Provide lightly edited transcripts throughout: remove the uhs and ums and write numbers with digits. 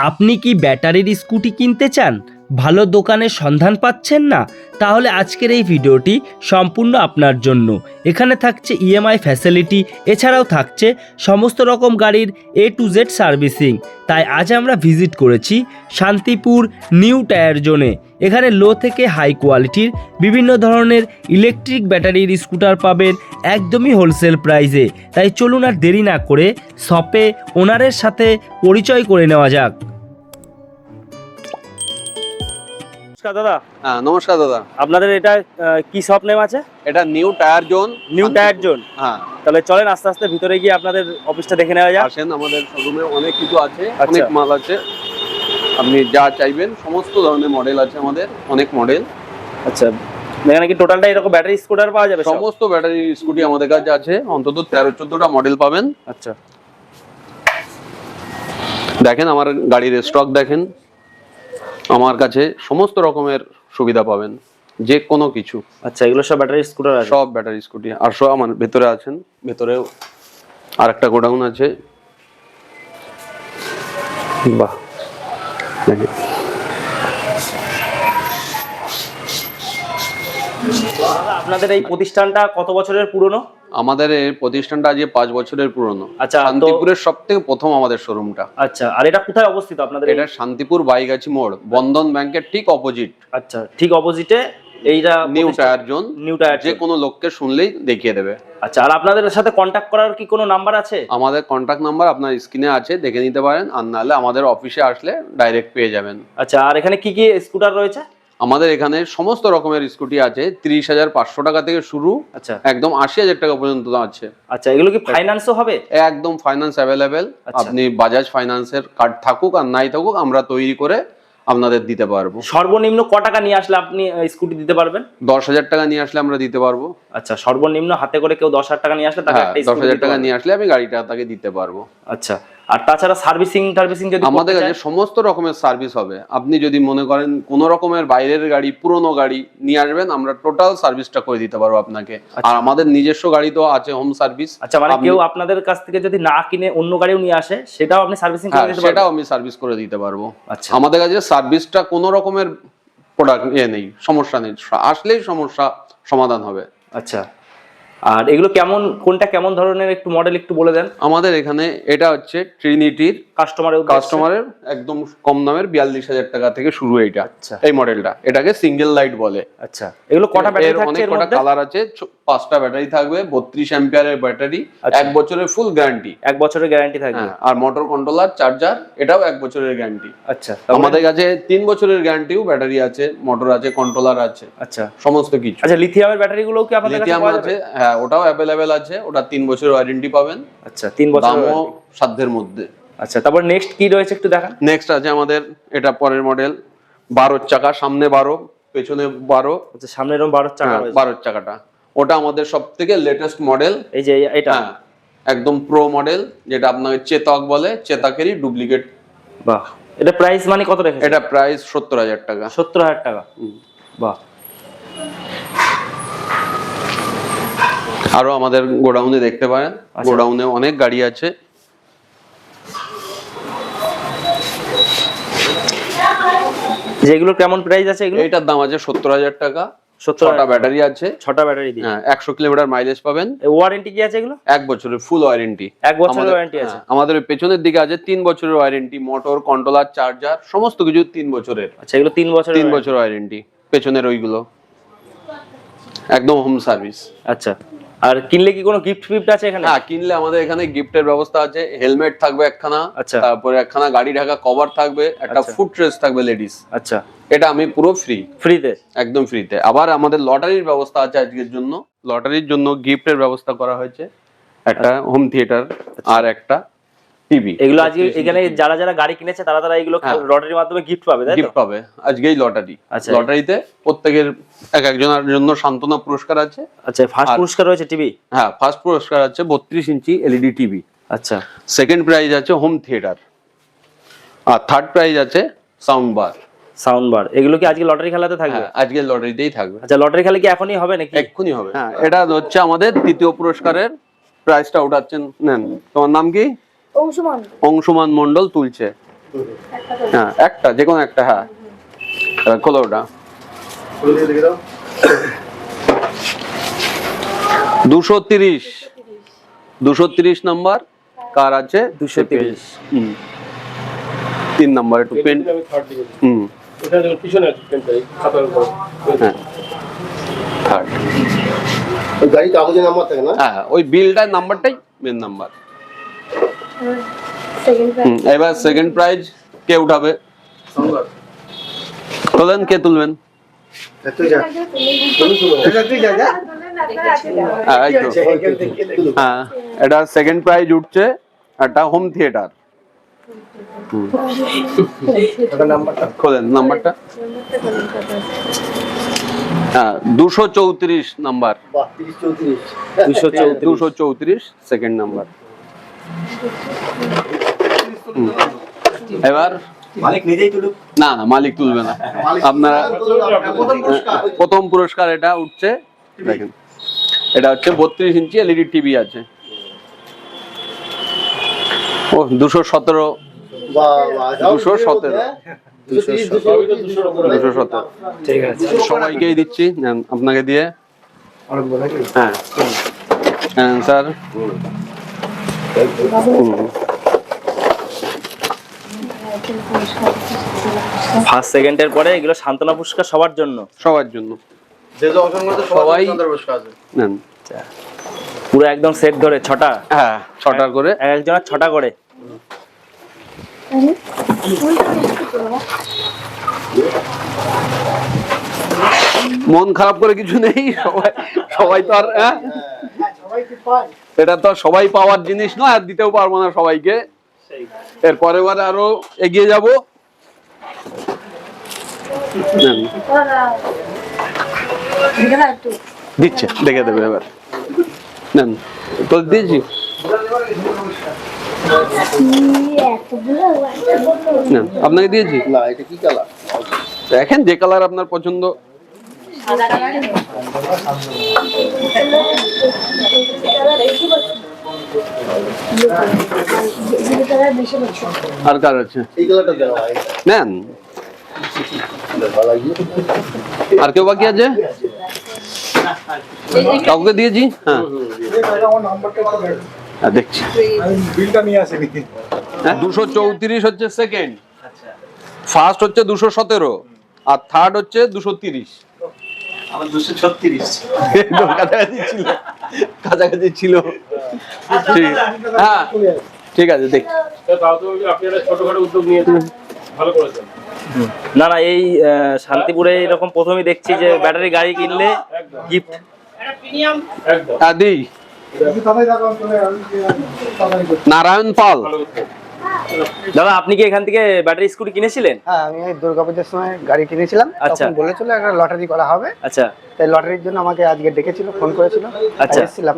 আপনি কি ব্যাটারির স্কুটি কিনতে চান, ভালো দোকানের সন্ধান পাচ্ছেন না? তাহলে আজকের এই ভিডিওটি সম্পূর্ণ আপনার জন্য। এখানে থাকছে ইএমআই ফ্যাসিলিটি, এছাড়াও থাকছে সমস্ত রকম গাড়ির A to Z সার্ভিসিং। তাই আজ আমরা ভিজিট করেছি শান্তিপুর নিউ টায়ার জোনে। এখানে লো থেকে হাই কোয়ালিটির বিভিন্ন ধরনের ইলেকট্রিক ব্যাটারির স্কুটার পাবেন একদমই হোলসেল প্রাইসে। তাই চলুন আর দেরি না করে শপে ওনারের সাথে পরিচয় করে নেওয়া যাক। নমস্কার দাদা। হ্যাঁ নমস্কার দাদা। আপনাদের এটা কি শপ নেম আছে? এটা new tyre zone. New tyre zone. হ্যাঁ, তাহলে চলেন আস্তে আস্তে ভিতরে গিয়ে আপনাদের অফিসটা দেখে নেওয়া যাক। আসেন, আমাদের শোরুমে অনেক কিছু আছে, আচ্ছা। অনেক মাল আছে। আপনি যা চাইবেন সমস্ত ধরনের মডেল আছে আমাদের, অনেক মডেল। আচ্ছা, এখানে কি টোটালটা এরকম ব্যাটারি স্কুটার পাওয়া যাবে? সমস্ত ব্যাটারি স্কুটি আমাদের কাছে আছে, অন্তত 13-14টা মডেল পাবেন। আচ্ছা, দেখেন আমার গাড়ির স্টক দেখেন, আমার কাছে সমস্ত রকমের সুবিধা পাবেন, যে কোনো কিছু। আচ্ছা, এগুলো সব ব্যাটারি স্কুটার আছে? সব ব্যাটারি স্কুটি। আর সব আমার ভেতরে আছেন, ভেতরেও আরেকটা গোডাউন আছে। বাহ, দেখেন আপনাদের এই প্রতিষ্ঠানটা কত বছরের পুরনো? আমাদের এই প্রতিষ্ঠানটা আজ 5 বছরের পুরনো। আচ্ছা, শান্তিপুরের সবথেকে প্রথম আমাদের শোরুমটা। আচ্ছা, আর এটা কোথায় অবস্থিত আপনাদের? এটা শান্তিপুর বাইগাছি মোড়, বন্ধন ব্যাংকের ঠিক অপোজিট। আচ্ছা, ঠিক অপোজিটে এইটা new tyre zone. New tyre যে কোনো লোককে শুনলেই দেখিয়ে দেবে। আচ্ছা, আর আপনাদের সাথে কন্ট্যাক্ট করার কি কোনো নাম্বার আছে? আমাদের কন্ট্যাক্ট নাম্বার আপনার স্ক্রিনে আছে, দেখে নিতে পারেন। আর নাহলে আমাদের অফিসে আসলে ডাইরেক্ট পেয়ে যাবেন। আচ্ছা, আর এখানে কি কি স্কুটার রয়েছে? আমাদের এখানে সমস্ত রকমের স্কুটি আছে, 30,500 টাকা থেকে শুরু, আচ্ছা একদম 80,000 টাকা পর্যন্ত আছে। আচ্ছা, এগুলো কি ফাইন্যান্সও হবে? একদম ফাইন্যান্স অ্যাভেলেবেল। আচ্ছা। আপনি বাজাজ ফাইন্যান্সের কার্ড থাকুক আর নাই থাকুক, আমরা তৈরি করে আপনাদের দিতে পারবো। সর্বনিম্ন ক টাকা নিয়ে আসলে আপনি স্কুটি দিতে পারবেন? 10,000 টাকা নিয়ে আসলে আমরা দিতে পারবো। আচ্ছা, সর্বনিম্ন হাতে করে কেউ 10,000 টাকা নিয়ে আসলে তাকে হ্যাঁ, একটা স্কুটি 10,000 দিতে টাকা পারবেন? নিয়ে আসলে আমি গাড়িটা তাকে দিতে পারবো। আচ্ছা, আর তাছাড়া সার্ভিসিং যদি আমাদের করতে কাছে চায়? সমস্ত রকমের সার্ভিস হবে। আপনি যদি মনে করেন কোনো রকমের বাইরের গাড়ি, পুরনো গাড়ি নিয়ে আসবেন, আমরা টোটাল সার্ভিসটা করে দিতে পারবো আপনাকে। আর আমাদের নিজস্ব গাড়ি তো আছে, হোম সার্ভিস। আচ্ছা, মানে কেউ আপনাদের কাছ থেকে যদি না কিনে অন্য গাড়িও নিয়ে আসে, সেটাও আপনি সার্ভিসিং করে দিতে পারবেন? সেটাও আমি সার্ভিস করে দিতে পারবো। আচ্ছা, আমাদের কাছে সার্ভিসটা কোনো রকমের প্রোডাক্ট নেই, সমস্যা নেই, আসলেই সমস্যা সমাধান হবে। আচ্ছা, আর এগুলো কোনটা কেমন ধরনের একটু মডেল একটু বলে দেন। আমাদের এখানে এটা হচ্ছে ট্রিনিটির কাস্টমারের একদম কম দামের 42,000 টাকা থেকে শুরু। এইটা আচ্ছা, এই মডেলটা, এটাকে সিঙ্গেল লাইট বলে। আচ্ছা, এগুলো কটা ব্যাটারি থাকছে? অনেক কটা কালার আছে, 5টা ব্যাটারি থাকবে, 32 অ্যাম্পিয়ারের ব্যাটারি, 1 বছরের ফুল গ্যারান্টি। 1 বছরের গ্যারান্টি থাকবে। আর মোটর কন্ট্রোলার, চার্জার, এটাও 1 বছরের গ্যারান্টি। আচ্ছা, আমাদের কাছে 3 বছরের গ্যারান্টিও ব্যাটারি আছে, মোটর আছে, কন্ট্রোলার আছে। আচ্ছা, সমস্ত কিছু। আচ্ছা, লিথিয়ামের ব্যাটারি গুলো কি আপনাদের কাছে লিথিয়াম পাওয়া আছে? যাবে? হ্যাঁ, ওটাও অ্যাভেলেবেল আছে। ওটা 3 বছরের ওয়ারেন্টি পাবেন। আচ্ছা, 3 বছর। দামও সাধ্যের মধ্যে। আচ্ছা, তারপর নেক্সট কি রয়েছে একটু দেখান। নেক্সট আছে আমাদের এটা পরের মডেল, 12 চাকা, সামনে 12 পেছনে 12। আচ্ছা, সামনে এরকম 12 চাকা রয়েছে। 12 চাকাটা ওটা আমাদের সবথেকে লেটেস্ট মডেল। এই যে এটা একদম প্রো মডেল, যেটা আপনাকে চেতক বলে, চেতকেরই ডুপ্লিকেট। বাহ, এটা প্রাইস মানে কত রেখেছে? এটা প্রাইস 70,000 টাকা। 70,000 টাকা। বাহ। আরো আমাদের গোডাউনে দেখতে পারেন, গোডাউনে অনেক গাড়ি আছে। যেগুলো কেমন প্রাইস আছে এগুলো? এটার দাম আছে 70,000 টাকা। 70,000 6টা ব্যাটারি আছে, 6টা ব্যাটারি দিয়ে। হ্যাঁ, 100 কিলোমিটার মাইলেজ পাবেন। ওয়ারেন্টি কি আছে এগুলো? 1 বছরের ফুল ওয়ারেন্টি। 1 বছরের ওয়ারেন্টি আছে। আমাদের পেছনের দিকে আছে 3 বছরের ওয়ারেন্টি, মোটর কন্ট্রোলার, চার্জার, সমস্ত কিছু 3 বছরের। আচ্ছা, এগুলো 3 বছরের? 3 বছর ওয়ারেন্টি পেছনের ওইগুলো, একদম হোম সার্ভিস। আচ্ছা, আর কিনলে কি কোনো গিফট আছে এখানে? হ্যাঁ, কিনলে আমাদের এখানে গিফটের ব্যবস্থা আছে। হেলমেট থাকবে একখানা, আচ্ছা, তারপরে একখানা গাড়ি ঢাকা কভার থাকবে, একটা ফুট ট্রেস থাকবে লেডিস। আচ্ছা, এটা আমি পুরো ফ্রিতে, একদম ফ্রিতে। আবার আমাদের লটারির ব্যবস্থা আছে আজকের জন্য। লটারির জন্য গিফটের ব্যবস্থা করা হয়েছে, একটা হোম থিয়েটার আর একটা টিভি। এগুলো আজকে এখানে যারা যারা গাড়ি কিনেছে তারা এগুলো লটারির মাধ্যমে গিফট পাবে, তাই তো? গিফট পাবে আজকেই লটারি। আচ্ছা, লটারিতে প্রত্যেকের একজনের জন্য সান্ত্বনা পুরস্কার আছে। আচ্ছা, ফার্স্ট পুরস্কার রয়েছে টিভি? হ্যাঁ, ফার্স্ট পুরস্কার আছে 32 ইঞ্চি এলইডি টিভি। আচ্ছা, সেকেন্ড প্রাইজ আছে হোম থিয়েটার, আর থার্ড প্রাইজ আছে সাউন্ড বার। এগুলো কি আজকে লটারি খেলাতে থাকবে? আজকে লটারিতেই থাকবে। আচ্ছা, লটারি খেলা কি এখনই হবে নাকি? এক্ষুনি হবে। হ্যাঁ, এটা হচ্ছে আমাদের তৃতীয় পুরস্কারের প্রাইজটা উঠাচ্ছেন। নেন, তোমার নাম কি? অংশুমান অংশুমান মন্ডল তুলছে। হ্যাঁ একটা, যে কোনো একটা। হ্যাঁ এবার খোলো ওটা। 230 230 নাম্বার কার আছে? 230। 3 নাম্বার একটু পেন। এটা যখন পিছনে আছে পেনটা এই খাতার উপর। হ্যাঁ থার্ড। ওই গাড়ি কাগজের নাম্বার থাকে না? হ্যাঁ ওই বিলটার নাম্বারটাই মেন নাম্বার। সেকেন্ড প্রাইজ এবার সেকেন্ড প্রাইজ কে উঠাবে? তোলেন, কে তুলবেন? তুই যা। তুই যা যা। হ্যাঁ এই তো। হ্যাঁ এটা সেকেন্ড প্রাইজ উঠছে একটা হোম থিয়েটার। ওটা নাম্বারটা খোলেন নাম্বারটা। হ্যাঁ 234 নাম্বার। বাহ 30 34 234 সেকেন্ড নাম্বার। এবার মালিক নিজেই তুলুক। না না মালিক তুলবে না, আপনারা। প্রথম পুরস্কার প্রথম পুরস্কার এটা উঠছে, দেখেন এটা হচ্ছে 32 ইঞ্চি এলইডি টিভি আছে। ও 217 বাহ বাহ 217 217 ঠিক আছে। সবাইকেই দিচ্ছি, নেন আপনাকে দিয়ে। অনেক বড় নাকি? হ্যাঁ স্যার। ফার্স্ট সেকেন্ডের পরে এগুলো সান্ত্বনা পুরস্কার সবার জন্য। সবার জন্য যে যে অংশগ্রহণ সবাই পুরস্কার আছে। নেন। পুরো একদম সেট ধরে 6টা, হ্যাঁ 6টা করে। এক একজনের 6টা করে। মন খারাপ করে কিছু নেই, সবাই সবাই তো আর এটা তো আর সবাই পাওয়ার জিনিস নয়, আর দিতেও পারবো না সবাইকে। এর পরের বারে আরো এগিয়ে যাব। নেন। দিচ্ছে, দেখে দেবে এবার। নেন তো দিয়েছি। নেন আপনাকে দিয়েছি। না এটা কি কালার? দেখেন যে কালার আপনার পছন্দ। আর কার আছে? এই কালারটা দেওয়া হয়। নেন। ভালো লাগে। আর কেউ বাকি আছে? কাউকে দিয়েছি। হ্যাঁ হ্যাঁ, দেখছি। বিলটা নিয়ে আসেনি। হ্যাঁ 234 হচ্ছে সেকেন্ড, ফার্স্ট হচ্ছে 217, আর থার্ড হচ্ছে 230। আমার 236 একদম কাছাকাছি ছিল, কাছাকাছি ছিল। ঠিক, হ্যাঁ ঠিক আছে দেখি। তাও তো আপনি একটা ছোটখাটো উদ্যোগ নিয়েছেন, ভালো করেছেন। না না, এই শান্তিপুরে এরকম প্রথমেই দেখছি যে ব্যাটারি গাড়ি কিনলে গিফট। একদম হ্যাঁ দিই। নারায়ণ পাল। দাদা আপনি কি এখান থেকে ব্যাটারি স্কুটি কিনেছিলেন? হ্যাঁ আমি এই দুর্গাপূজার সময় গাড়ি কিনেছিলাম, আচ্ছা। তখন বলেছিল একটা লটারি করা হবে, আচ্ছা তাই লটারির জন্য আমাকে আজকে ডেকেছিল, ফোন করেছিল, আচ্ছা। এসেছিলাম।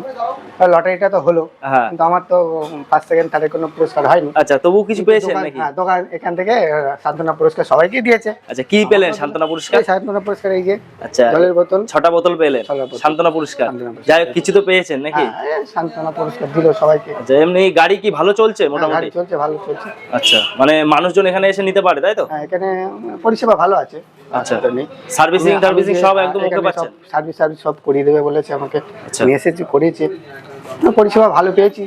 লটারিটা তো হলো, হ্যাঁ কিন্তু আমার তো ফার্স্ট সেকেন্ড থার্ডের কোনো পুরস্কার হয়নি। আচ্ছা, তবু কিছু পেয়েছেন দোকান- নাকি? হ্যাঁ দোকান এখান থেকে সান্ত্বনা পুরস্কার সবাইকে দিয়েছে। আচ্ছা, কি পেলেন সান্ত্বনা পুরস্কার? এই সান্ত্বনা পুরস্কার এই যে আচ্ছা, জলের বোতল। 6টা বোতল পেলেন 6টা বোতল। সান্ত্বনা পুরস্কার। সান্ত্বনা পুরস্কার। যাই হোক, কিছু তো পেয়েছেন নাকি? হ্যাঁ এই সান্ত্বনা পুরস্কার দিল সবাইকে। আচ্ছা, এমনি গাড়ি কি ভালো চলছে হ্যাঁ, মোটামুটি? গাড়ি চলছে, ভালো চলছে। আচ্ছা, মানে মানুষজন এখানে এসে নিতে পারে তাই তো? হ্যাঁ এখানে পরিষেবা ভালো আছে। আচ্ছা, অসুবিধা নেই। সার্ভিসিং আমি টার্ভিসিং যে- সব একদম ওকে এখানে পাচ্ছেন? সব সার্ভিস সব করিয়ে দেবে বলেছে আমাকে, আচ্ছা। নিয়ে এসেছি, করিয়েছে, পরিষেবা ভালো পেয়েছি।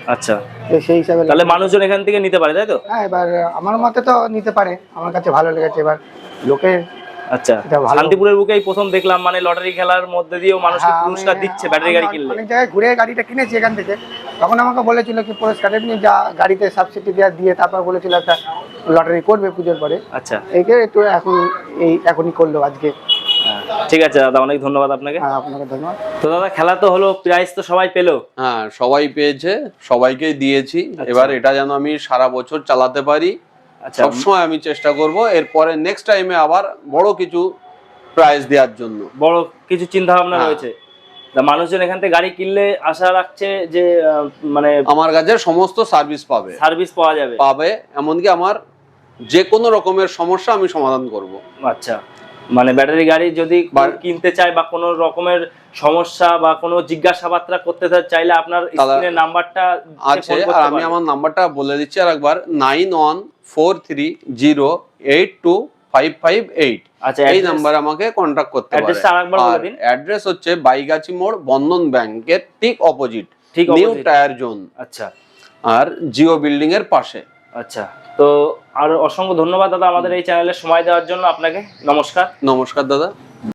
আচ্ছা, তো সেই হিসাবে তাহলে মানুষজন এখান থেকে নিতে পারে তাই তো? হ্যাঁ এবার আমার মতে তো নিতে পারে, আমার কাছে ভালো লেগেছে। এবার লোকের আচ্ছা, এটা ভালো। শান্তিপুরের বুকেই প্রথম দেখলাম মানে লটারি খেলার মধ্যে দিয়েও মানুষকে হ্যাঁ, পুরস্কার আমি- দিচ্ছে ব্যাটারি গাড়ি কিনলে। অনেক জায়গায় ঘুরে গাড়িটা কিনেছি এখান থেকে, তখন আমাকে বলেছিল কি পুরস্কার এমনি যা গাড়িতে সাবসিডি দিয়ে তারপর বলেছিল একটা লটারি করবে পুজোর পরে। আচ্ছা, এইকে একটু এখনই করলো আজকে। হ্যাঁ, ঠিক আছে দাদা, অনেক ধন্যবাদ আপনাকে। হ্যাঁ আপনাকে ধন্যবাদ। তো দাদা, খেলা তো হলো, প্রাইজ তো সবাই পেলো। হ্যাঁ সবাই পেয়েছে, সবাইকে দিয়েছি। এবার এটা যেন আমি সারা বছর চালাতে পারি, আচ্ছা, সবসময় আমি চেষ্টা করব। এরপরে নেক্সট টাইমে আবার বড় কিছু প্রাইজ দেওয়ার জন্য। বড় কিছু চিন্তা ভাবনা হ্যাঁ। রয়েছে। তা মানুষজন এখান থেকে গাড়ি কিনলে আশা রাখছে যে মানে আমার কাছে সমস্ত সার্ভিস পাবে সার্ভিস পাওয়া যাবে। পাবে এমনকি আমার যে কোনো রকমের সমস্যা আমি সমাধান করব। আচ্ছা, মানে ব্যাটারি গাড়ি যদি কিনতে চায় বা কোনো রকমের সমস্যা বা কোনো জিজ্ঞাসাবাদ করতে চাইলে আপনার স্ক্রিনের নাম্বারটা আছে। আর আমি আমার নাম্বারটা বলে দিচ্ছি আর একবার, 9143082558। আচ্ছা, এই নাম্বারে আমাকে কন্টাক্ট করতে পারেন। অ্যাড্রেসটা আরেকবার বলে দিন। অ্যাড্রেস হচ্ছে বাইগাছি মোড়, বন্ধন ব্যাংকের ঠিক অপোজিট, ঠিক নিউ opposite। টায়ার জোন, আচ্ছা আর জিও বিল্ডিং এর পাশে। আচ্ছা, তো আর অসংখ্য ধন্যবাদ দাদা আমাদের এই চ্যানেলে সময় দেওয়ার জন্য আপনাকে। নমস্কার। নমস্কার দাদা।